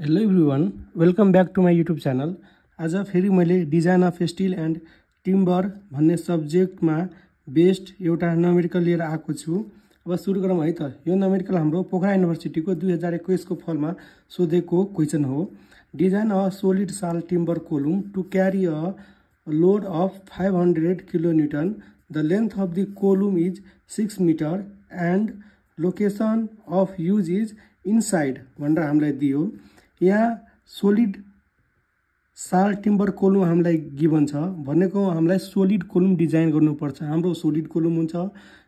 Hello everyone, welcome back to my YouTube channel. आज फेरि मैले design of steel and timber भन्ने सब्जेक्टमा बेस्ड एउटा न्युमेरिकल लिएर आएको छु। अब सुरु गरौँ है त। यो न्युमेरिकल हाम्रो पोखरा युनिभर्सिटीको 2021 को फलमा सोधेको क्वेसन हो। Design a solid sal timber column to carry a load of 500 kilonewton. The length of the column is 6 metre and location of use is inside भनेर हामीलाई दियो। यहाँ सोलिड साल टिम्बर कोलुम हामीलाई गिभन छ भनेको हामीलाई सोलिड कोलुम डिजाइन गर्नुपर्छ। हाम्रो सोलिड कोलुम हुन्छ,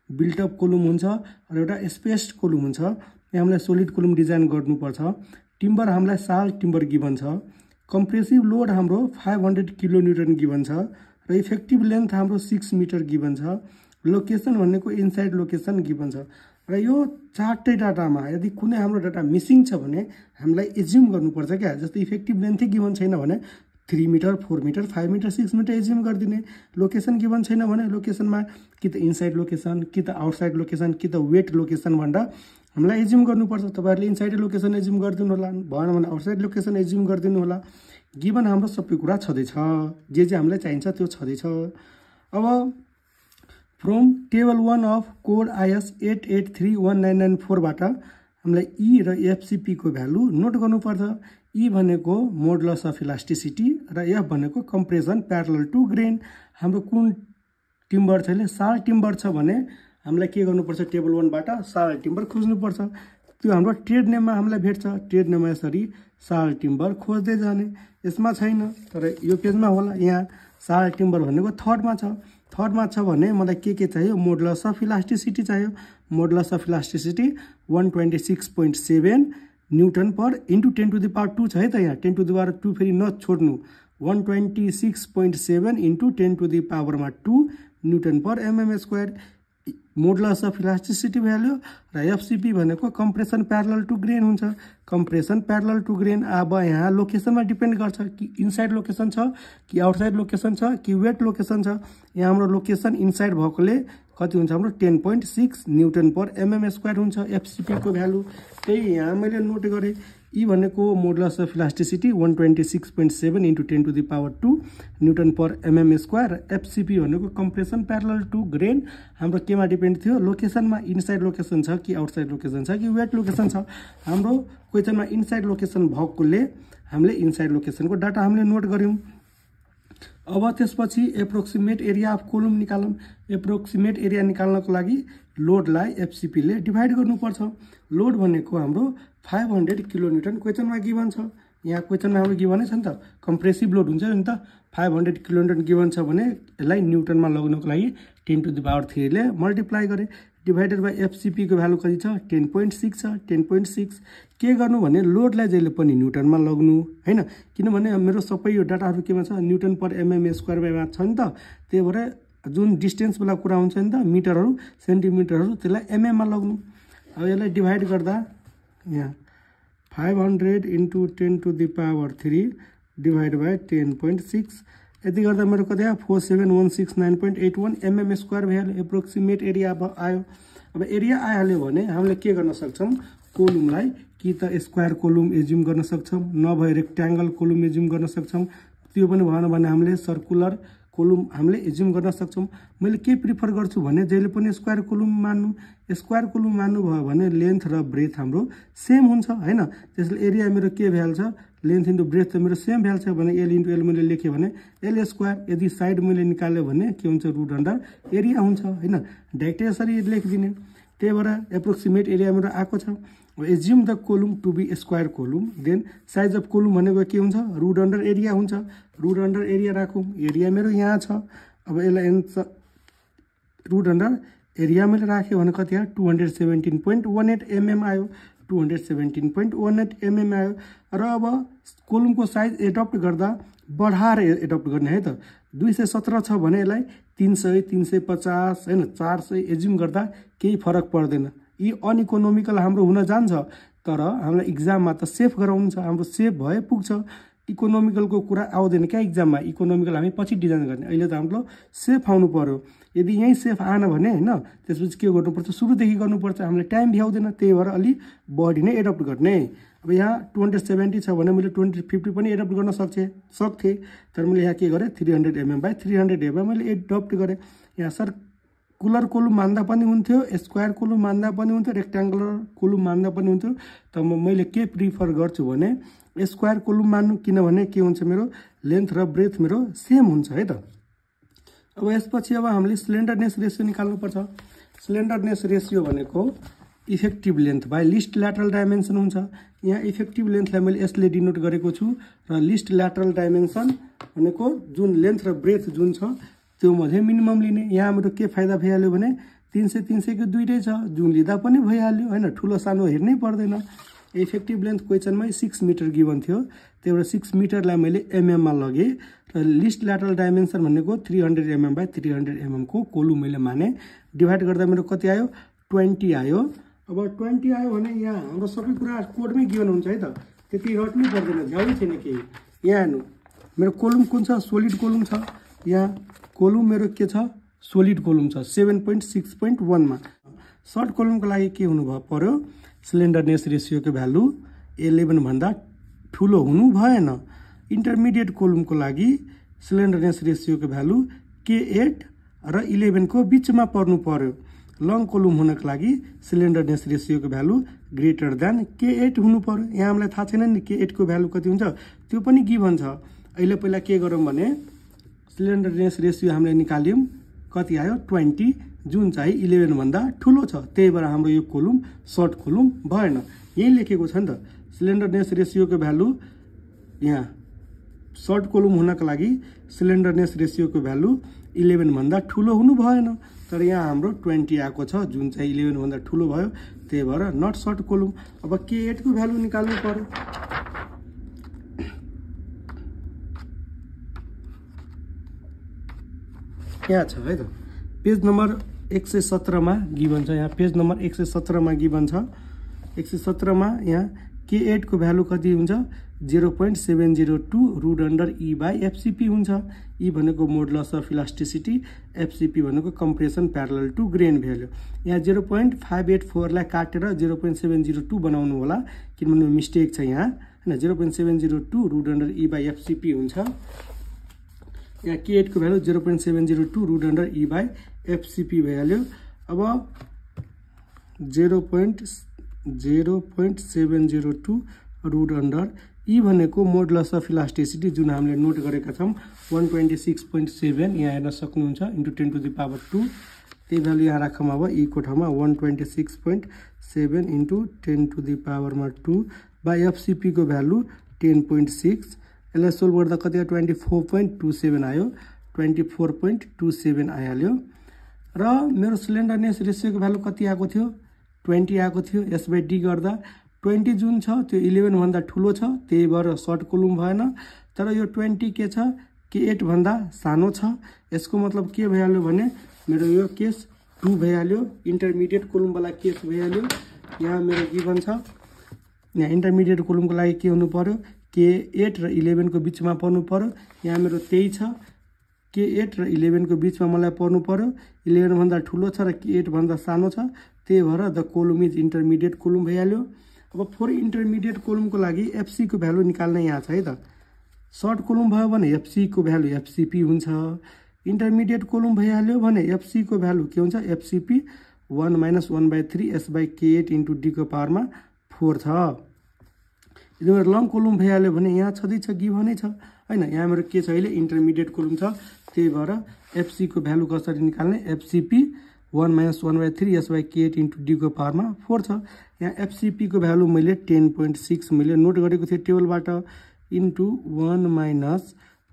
बिल्टअप कोलुम हुन्छ र एउटा स्पेस्ड कोलुम हुन्छ। यहाँ हामीलाई सोलिड कोलुम डिजाइन गर्नुपर्छ। टिम्बर हामीलाई साल टिम्बर गिभन छ। कम्प्रेसिभ लोड हाम्रो 500 किलोन्युटन गिभन छ र इफेक्टिभ लेन्थ हाम्रो 6 मिटर गिभन छ। लोकेसन भनेको इनसाइड लोकेसन गिभन छ। र यो चारटै डाटामा यदि कुनै हाम्रो डाटा मिसिङ छ भने हामीलाई एज्युम गर्नुपर्छ क्या। जस्तै इफेक्टिभ लेन्थै गिभन छैन भने 3 metre, 4 metre, 5 metre, 6 metre assume गरिदिने। लोकेसन गिभन छैन भने लोकेसनमा कि त इनसाइड लोकेसन, कि त आउटसाइड लोकेसन, कि त वेट लोकेसन भनेर हामीलाई एज्युम गर्नुपर्छ। तपाईँहरूले इनसाइड लोकेसन एज्युम गरिदिनु होला, भएन भने आउटसाइड लोकेसन एज्युम गरिदिनु होला। गिभन हाम्रो सबै कुरा छँदैछ, जे हामीलाई चाहिन्छ त्यो छँदैछ। अब from table 1 of code IS 88319994 बाट हामीलाई ई र एफसीपी को भ्यालु नोट गर्नुपर्छ। ई भनेको मोडुलस अफ इलास्टिसिटी र एफ भनेको कम्प्रेसन प्यारलल टु ग्रेन। हाम्रो कुन टिम्बर छ भने साल टिम्बर छ भने हामीलाई के गर्नुपर्छ, टेबल 1 बाट साल टिम्बर खोज्नुपर्छ। त्यो हाम्रो ट्रेड नेममा हामीलाई भेट्छ। ट्रेड नेममा यसरी साल टिम्बर खोज्दै जाने। यसमा छैन तर यो पेजमा होला। यहाँ साल टिम्बर भनेको थर्डमा छ। थर्डमा छ भने मलाई के चाहियो, मोडुलस अफ इलास्टिसिटी चाहियो। Modulus of elasticity 126.7 newton per into 10 to the power 2 छ है त। यहाँ 10 टु द पावर 2 फेरि नछोड्नु। 126.7 इन्टु 10 टु द पावरमा 2 newton per mm square. Modulus of elasticity value र एफसीपी भनेको कम्प्रेसन प्यारलल टु ग्रेन हुन्छ। Compression parallel to grain. अब यहाँ लोकेसनमा डिपेन्ड गर्छ कि इनसाइड लोकेसन छ कि आउटसाइड लोकेसन छ कि वेट लोकेसन छ। यहाँ हाम्रो लोकेसन इनसाइड भएकोले कति हुन्छ, हाम्रो 10.6 न्युटन पर एमएम स्क्वायर हुन्छ एफसीपी को भ्यालु। त्यही यहाँ मैले नोट गरेँ। ई भनेको modulus of elasticity 126.7 into 10 to the power 2 newton per mm square. FCP भनेको कम्प्रेसन प्यारलल टु ग्रेन। हाम्रो केमा डिपेन्ड थियो, लोकेसनमा इनसाइड लोकेसन छ कि आउटसाइड लोकेसन छ कि वेट लोकेसन छ। हाम्रो क्वेसनमा इनसाइड लोकेसन भएकोले हामीले इनसाइड लोकेसनको डाटा हामीले नोट गऱ्यौँ। अब त्यसपछि एप्रोक्सिमेट एरिया अफ कोलुम निकालौँ। एप्रोक्सिमेट एरिया निकाल्नको लागि लोडलाई एफसीपीले डिभाइड गर्नुपर्छ। लोड भनेको हाम्रो 500 किलोन्युटन क्वेसनमा गिभन छ। यहाँ क्वेसनमा हाम्रो गिभनै छ नि त, कम्प्रेसिभ लोड हुन्छ नि त। 500 किलोन्युटन गिभन छ भने यसलाई न्युटनमा लगाउनको लागि 10 टु द पावर 3 ले मल्टिप्लाई गरेँ। डिभाइडेड बाई एफसीपी को भ्यालु कति छ, 10.6 छ। 10.6 के गर्नु भने लोडलाई जहिले पनि न्युटनमा लग्नु हैन, किनभने मेरो सबै यो डाटाहरू केमा छ, न्युटन पर एमएम स्क्वायर बाईमा छ नि त। त्यही भएर जुन डिस्टेन्स वाला कुरा हुन्छ नि त, मिटरहरू सेन्टिमिटरहरू, त्यसलाई एमएममा लग्नु। अब यसलाई डिभाइड गर्दा यहाँ 500 into 10 to the power 3 divide by 10.6 यति गर्दा मेरो कति आयो, 47169.81 एमएम स्क्वायर भइहाल्यो। एप्रोक्सिमेट एरिया अब आयो। अब एरिया आइहाल्यो भने हामीले के गर्न सक्छौँ, कोलुमलाई कि त स्क्वायर कोलुम एज्युम गर्न सक्छौँ, नभए रेक्ट्याङ्गल कोलुम एज्युम गर्न सक्छौँ। त्यो पनि भएन भने हामीले सर्कुलर कोलुम हामीले एज्युम गर्न सक्छौँ। मैले के प्रिफर गर्छु भने जहिले पनि स्क्वायर कोलुम मान्नु। स्क्वायर कोलुम मान्नुभयो भने लेन्थ र ब्रेथ हाम्रो सेम हुन्छ हैन। त्यसले एरिया मेरो के भ्याल्छ, लेन्थ इन्टु ब्रेथ त मेरो सेम भ्याल्छ भने एल इन्टु एल मैले लेखेँ भने एल स्क्वायर। यदि साइड मैले निकाल्यो भने के हुन्छ, रुट अन्डर एरिया हुन्छ हैन। डाइरेक्टै यसरी लेखिदिने। त्यही भएर एप्रोक्सिमेट एरिया मेरो आएको छ। Assume the column to be square column, then size of column भनेको के हुन्छ, रुट अन्डर एरिया हुन्छ। रुट अन्डर एरिया राखौँ। एरिया मेरो यहाँ छ। अब यसलाई रुट अन्डर एरिया मैले राखेँ भने कति आयो, 217.18 एमएम आयो। 217.18 एमएम आयो। र अब कोलुमको साइज एडप्ट गर्दा बढाएर एडप्ट गर्ने है त। 217 छ भने यसलाई 300, 350 हैन, 400 एज्युम गर्दा केही फरक पर्दैन। यी अनइकोनोमिकल हाम्रो हुन जान्छ, तर हामीलाई इक्जाममा त सेफ गराउनु छ। हाम्रो सेफ भए पुग्छ। इकोनोमिकलको कुरा आउँदैन क्या इक्जाममा। इकोनोमिकल हामी पछि डिजाइन गर्ने, अहिले त हाम्रो सेफ आउनु पर्यो। यदि यहीँ सेफ आएन भने होइन त्यसपछि के गर्नुपर्छ, सुरुदेखि गर्नुपर्छ। हामीले टाइम भ्याउँदैन, त्यही भएर अलि बढी नै एडप्ट गर्ने। अब यहाँ 2070 छ भने मैले 2050 पनि एडप्ट गर्न सक्थेँ, तर मैले यहाँ के गरेँ 300 mm/300 मैले एडप्ट गरेँ। यहाँ सर्कुलर कोलुम मान्दा पनि हुन्थ्यो, स्क्वायर कोलुम मान्दा पनि हुन्थ्यो, रेक्ट्याङ्गुलर कोलुम मान्दा पनि हुन्थ्यो। त मैले के प्रिफर गर्छु भने स्क्वायर कोलुम मान्नु, किनभने के हुन्छ मेरो लेन्थ र ब्रेथ मेरो सेम हुन्छ है त। अब यसपछि अब हामीले स्लेन्डरनेस रेसियो निकाल्नुपर्छ। स्लेन्डरनेस रेसियो भनेको effective length by list lateral dimension हुन्छ। यहाँ इफेक्टिभ लेन्थलाई मैले यसले डिनोट गरेको छु, र लिस्ट ल्याटरल डाइमेन्सन भनेको जुन लेन्थ र ब्रेथ जुन छ त्यो मध्ये मिनिमम लिने। यहाँ हाम्रो के फाइदा भइहाल्यो भने 300 को दुइटै छ, जुन लिँदा पनि भइहाल्यो होइन, ठुलो सानो हेर्नै पर्दैन। इफेक्टिभ लेन्थ क्वेसनमै 6 मिटर गिभन थियो, त्यही भएर 6 मिटरलाई मैले एमएममा लगेँ, र लिस्ट ल्याटरल डाइमेन्सन भनेको 300 mm/300 mm को कोलुम मैले माने। डिभाइड गर्दा मेरो कति आयो 20 आयो। अब 20 आयो भने यहाँ हाम्रो सबै कुरा कोडमै गिभन हुन्छ है त, त्यति रट्नु पर्दैन, झ्याउै छैन केही। यहाँ हेर्नु मेरो कोलुम कुन छ, सोलिड कोलुम छ। यहाँ कोलुम मेरो के छ, सोलिड कोलुम छ 7.6.1 मा। सर्ट कोलुमको लागि के हुनु पर्यो, स्लेन्डरनेस रेसियोको भ्यालु 11 भन्दा ठुलो हुनु भएन। इन्टरमिडिएट कोलुमको लागि स्लेन्डरनेस रेसियोको भ्यालु K8 र 11 को बिचमा पर्नु पर्यो। लङ कोलुम हुनको लागि slenderness रेसियोको value greater than K8 हुनु पर्यो। यहाँ हामीलाई थाहा छैन नि K8 को भ्यालु कति हुन्छ, त्यो पनि गिभन छ। अहिले पहिला के गरौँ भने स्लेन्डरनेस रेसियो हामीले निकाल्यौँ, कति आयो 20, जुन चाहिँ 11 भन्दा ठुलो छ, त्यही भएर हाम्रो यो कोलुम सर्ट कोलुम भएन। यही लेखेको छ नि त, स्लेन्डरनेस रेसियोको भ्यालु यहाँ सर्ट कोलुम हुनको लागि स्लेन्डरनेस रेसियोको भ्यालु 11 भन्दा ठुलो हुनु भएन, तर यहाँ हाम्रो 20 आएको छ, जुन चाहिँ 11 भन्दा ठुलो भयो, त्यही भएर नट सर्ट कोलुम। अब K8 को भ्यालु निकाल्नु पर्यो। यहाँ छ है त, पेज नम्बर 117 मा गिभन छ। यहाँ पेज नम्बर 117 मा गिभन छ। 117 मा यहाँ K8 को भ्यालु कति हुन्छ 0.702 रुट अन्डर E/FCP हुन्छ। E भनेको मोडुलस अफ इलास्टिसिटी, FCP भनेको compression parallel to grain value. यहाँ 0.584 लाई काटेर 0.702 बनाउनु होला, किनभने मिस्टेक छ यहाँ हैन। 0.702 रुट अन्डर E/FCP हुन्छ। यहाँ K8 को भ्यालु 0.702 रुट अन्डर E/FCP भइहाल्यो। अब 0.702 रुट अन्डर E भनेको मोडुलस अफ इलास्टिसिटी, जुन हामीले नोट गरेका छौँ 126.7 यहाँ हेर्न सक्नुहुन्छ, इन्टु 10⁻²। त्यही भ्यालु यहाँ राखौँ। अब E को ठाउँमा 126.7 इन्टु 10⁻², बाई FCP को भ्यालु 10.6। यसलाई सोल्भ गर्दा कति आयो 24.27 आयो, 24.27 आइहाल्यो। र मेरो स्लेन्डरनेस रेसियोको भ्यालु कति आएको थियो 20 आएको थियो। S/D गर्दा 20 जुन छ त्यो 11 भन्दा ठुलो छ, त्यही भएर सर्ट कोलुम भएन। तर यो 20 के छ K8 भन्दा सानो छ। यसको मतलब के भइहाल्यो भने मेरो यो केस 2 भइहाल्यो, इन्टरमिडिएट कोलुमवाला केस भइहाल्यो। यहाँ मेरो गिभन छ, यहाँ इन्टरमिडिएट कोलुमको लागि के हुनु पर्यो K8 र 11 को बिचमा पर्नु पर्यो। यहाँ मेरो त्यही छ, K8 र 11 को बिचमा मलाई पर्नु पर्यो। 11 भन्दा ठुलो छ र K8 भन्दा सानो छ, त्यही भएर the column is intermediate column भइहाल्यो। अब फोर इन्टरमिडिएट कोलुमको लागि FC को भ्यालु निकाल्न यहाँ छ है त। सर्ट कोलुम भयो भने FC को भ्यालु FCP हुन्छ। इन्टरमिडिएट कोलुम भइहाल्यो भने FC को भ्यालु के हुन्छ FCP 1 - 1/3 S/K8 इन्टु D को पावरमा 4 छ। यदि मेरो लङ कोलुम भइहाल्यो भने यहाँ छँदै छ, गिभनै छ हैन। यहाँ मेरो के छ अहिले इन्टरमिडिएट कोलुम छ, त्यही भएर FC को भ्यालु कसरी निकाल्ने FCP 1 - 1/3 S/K8 इन्टु D को पावरमा 4 छ। यहाँ FCP को भ्यालु मैले 10.6 मैले नोट गरेको थिएँ टेबलबाट, इन्टु 1 -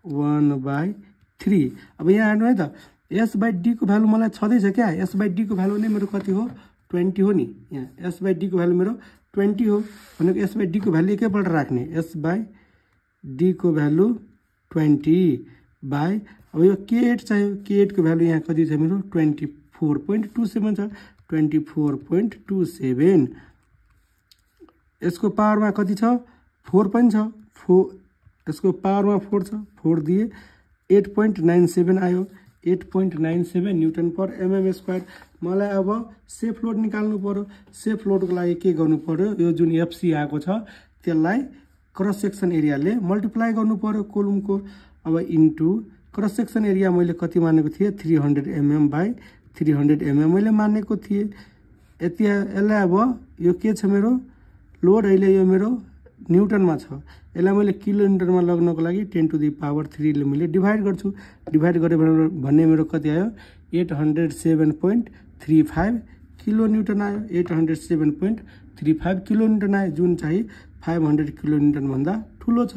1/3। अब यहाँ हेर्नु है त, S/D को भ्यालु मलाई छँदैछ क्या। S/D को भ्यालु नै मेरो कति हो 20 हो नि। यहाँ S/D को भ्यालु मेरो 20 हो भनेको S/D को भ्यालु एकैपल्ट राख्ने। S/D को भ्यालु 20 बाई, अब यो K8 चाहियो, K8 को भ्यालु यहाँ कति छ मेरो 24.27 छ, 24.27। यसको पावरमा कति छ 4 पनि छ, यसको पावरमा 4 छ, 4 दिए 8.97 आयो, 8.97 न्युटन पर एमएम स्क्वायर। मलाई अब सेफ लोड निकाल्नु पर्यो। सेफ लोडको लागि के गर्नु पर्यो, यो जुन एफसी आएको छ त्यसलाई क्रस सेक्सन एरियाले मल्टिप्लाई गर्नु पर्यो कोलुमको। अब इन्टु क्रस सेक्सन एरिया मैले कति मानेको थिएँ, 300 mm बाई 300 mm मैले मानेको थिएँ। यति यसलाई अब यो के छ मेरो लोड, अहिले यो मेरो न्युटनमा छ, यसलाई मैले किलो न्युटनमा लग्नको लागि 10⁻³ ले मैले डिभाइड गर्छु। डिभाइड गरेँ भने मेरो कति आयो, 807.35 किलो न्युटन आयो। 807.35 किलो न्युटन आयो, जुन चाहिँ 500 किलो न्युटनभन्दा ठुलो छ।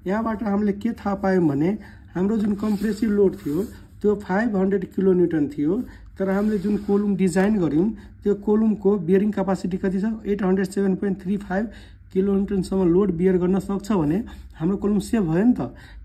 यहाँबाट हामीले के थाहा पायौँ भने हाम्रो जुन कम्प्रेसिभ लोड थियो त्यो 500 किलो न्युटन थियो, तर हामीले जुन कोलुम डिजाइन गऱ्यौँ त्यो कोलुमको बियरिङ क्यापासिटी कति छ, 807.35 किलो न्युटनसम्म लोड बियर गर्न सक्छ भने हाम्रो कोलुम सेफ भयो नि त।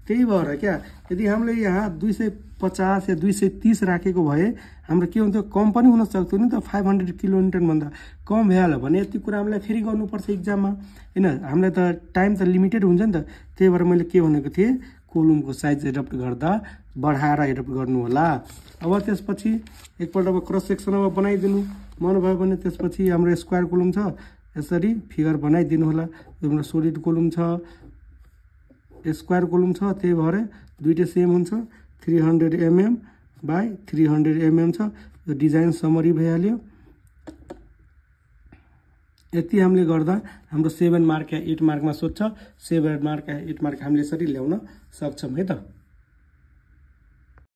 त्यही भएर क्या, यदि हामीले यहाँ 250 या 230 राखेको भए हाम्रो के हुन्थ्यो, कम पनि हुन सक्थ्यो नि त, 500 किलो न्युटनभन्दा कम भइहाल्यो भने यति कुरा हामीलाई फेरि गर्नुपर्छ इक्जाममा होइन। हामीलाई त टाइम त लिमिटेड हुन्छ नि त। त्यही भएर मैले के भनेको थिएँ, कोलुमको साइज एडप्ट गर्दा बढाएर एडप्ट गर्नु होला। अब त्यसपछि एकपल्ट अब क्रस सेक्सन अब बनाइदिनु मन भयो भने त्यसपछि हाम्रो स्क्वायर कोलुम छ, यसरी फिगर बनाइदिनु होला। यो हाम्रो सोलिड कोलुम छ, स्क्वायर कोलुम छ, त्यही भएर दुईटै सेम हुन्छ। 300 mm बाई 300 mm छ। यो डिजाइन समरी भइहाल्यो। यति हामीले गर्दा हाम्रो 7 मार्क या 8 मार्कमा सोध्छ, 7 मार्क या 8 मार्क हामीले यसरी ल्याउन सक्छौँ है त।